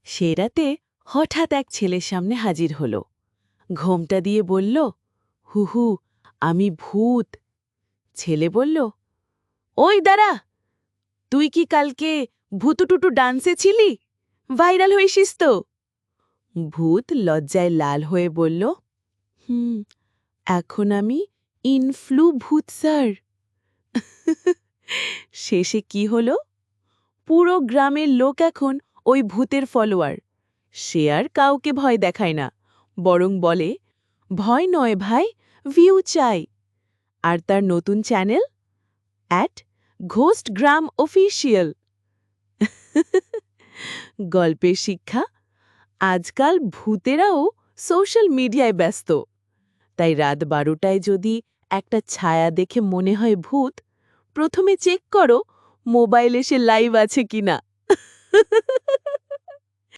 সে রাতে হঠাৎ এক ছেলের সামনে হাজির হল। ঘোমটা দিয়ে বলল, হুহু, আমি ভূত। ছেলে বলল, ওই দাঁড়া, তুই কি কালকে ভূতুটুটু ডান্সে ছিলি? ভাইরাল হয়েছিস তো? ভূত লজ্জায় লাল হয়ে বলল, এখন আমি ইনফ্লু ভূত স্যার। শেষে কি হলো? পুরো গ্রামের লোক এখন ওই ভূতের ফলোয়ার। সে আর কাউকে ভয় দেখায় না, বরং বলে, ভয় নয় ভাই, ভিউ চাই। আর তার নতুন চ্যানেল @ঘোস্টগ্রাম অফিসিয়াল। গল্পের শিক্ষা, আজকাল ভূতেরাও সোশ্যাল মিডিয়ায় ব্যস্ত। তাই রাত 12টায় যদি একটা ছায়া দেখে মনে হয় ভূত, প্রথমে চেক করো মোবাইলে সে লাইভ আছে কিনা।